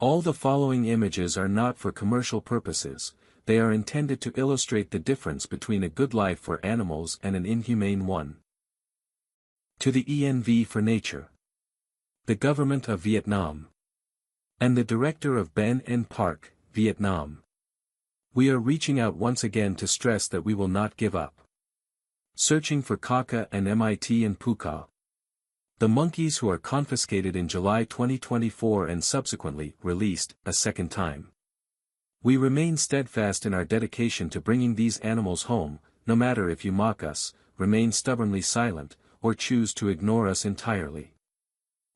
All the following images are not for commercial purposes, they are intended to illustrate the difference between a good life for animals and an inhumane one. To the ENV for Nature, the Government of Vietnam, and the Director of Ben and Park, Vietnam. We are reaching out once again to stress that we will not give up. Searching for Kaka and MIT and Puka, the monkeys who are confiscated in July 2024 and subsequently released a second time. We remain steadfast in our dedication to bringing these animals home, no matter if you mock us, remain stubbornly silent, or choose to ignore us entirely.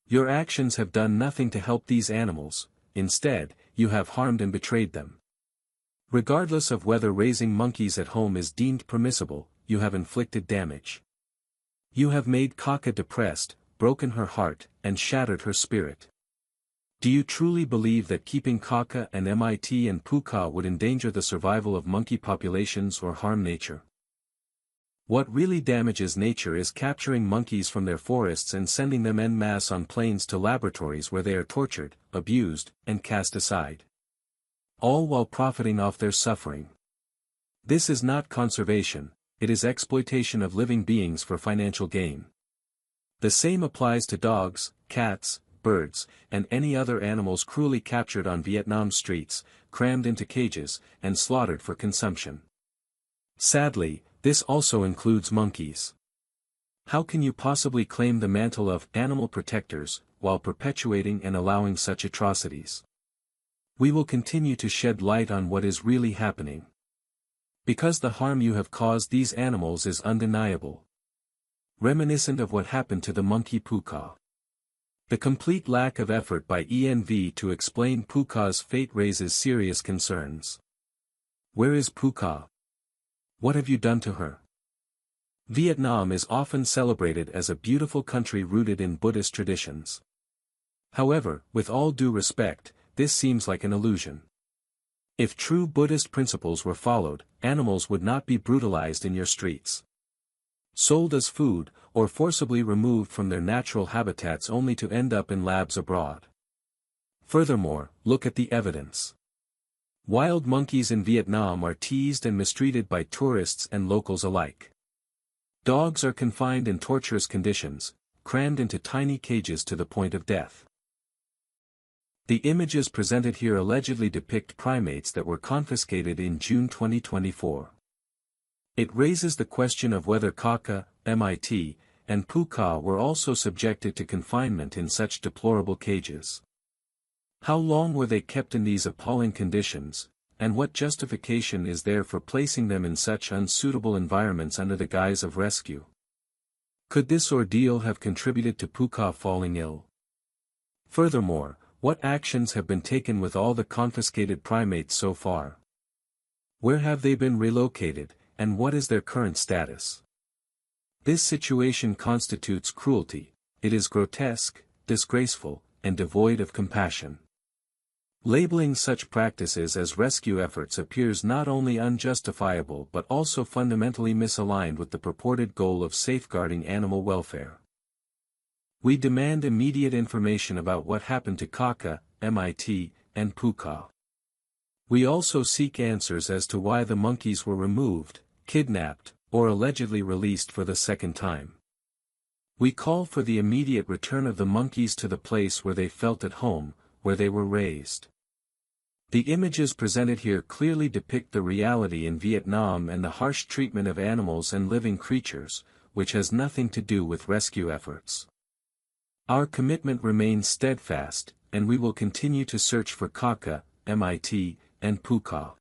Your actions have done nothing to help these animals, instead, you have harmed and betrayed them. Regardless of whether raising monkeys at home is deemed permissible, you have inflicted damage. You have made Kaka depressed, broken her heart, and shattered her spirit. Do you truly believe that keeping Kaka and MIT and Puka would endanger the survival of monkey populations or harm nature? What really damages nature is capturing monkeys from their forests and sending them en masse on planes to laboratories where they are tortured, abused, and cast aside. All while profiting off their suffering. This is not conservation, it is exploitation of living beings for financial gain. The same applies to dogs, cats, birds, and any other animals cruelly captured on Vietnam streets, crammed into cages, and slaughtered for consumption. Sadly, this also includes monkeys. How can you possibly claim the mantle of animal protectors, while perpetuating and allowing such atrocities? We will continue to shed light on what is really happening. Because the harm you have caused these animals is undeniable. Reminiscent of what happened to the monkey Puka. The complete lack of effort by ENV to explain Puka's fate raises serious concerns. Where is Puka? What have you done to her? Vietnam is often celebrated as a beautiful country rooted in Buddhist traditions. However, with all due respect, this seems like an illusion. If true Buddhist principles were followed, animals would not be brutalized in your streets, sold as food, or forcibly removed from their natural habitats only to end up in labs abroad. Furthermore, look at the evidence. Wild monkeys in Vietnam are teased and mistreated by tourists and locals alike. Dogs are confined in torturous conditions, crammed into tiny cages to the point of death. The images presented here allegedly depict primates that were confiscated in June 2024. It raises the question of whether Kaka, MIT, and Puka were also subjected to confinement in such deplorable cages. How long were they kept in these appalling conditions, and what justification is there for placing them in such unsuitable environments under the guise of rescue? Could this ordeal have contributed to Puka falling ill? Furthermore, what actions have been taken with all the confiscated primates so far? Where have they been relocated, and what is their current status? This situation constitutes cruelty, it is grotesque, disgraceful, and devoid of compassion. Labeling such practices as rescue efforts appears not only unjustifiable but also fundamentally misaligned with the purported goal of safeguarding animal welfare. We demand immediate information about what happened to Kaka, MIT, and Puka. We also seek answers as to why the monkeys were removed, kidnapped, or allegedly released for the second time. We call for the immediate return of the monkeys to the place where they felt at home, where they were raised. The images presented here clearly depict the reality in Vietnam and the harsh treatment of animals and living creatures, which has nothing to do with rescue efforts. Our commitment remains steadfast, and we will continue to search for Kaka, MIT, and Puka.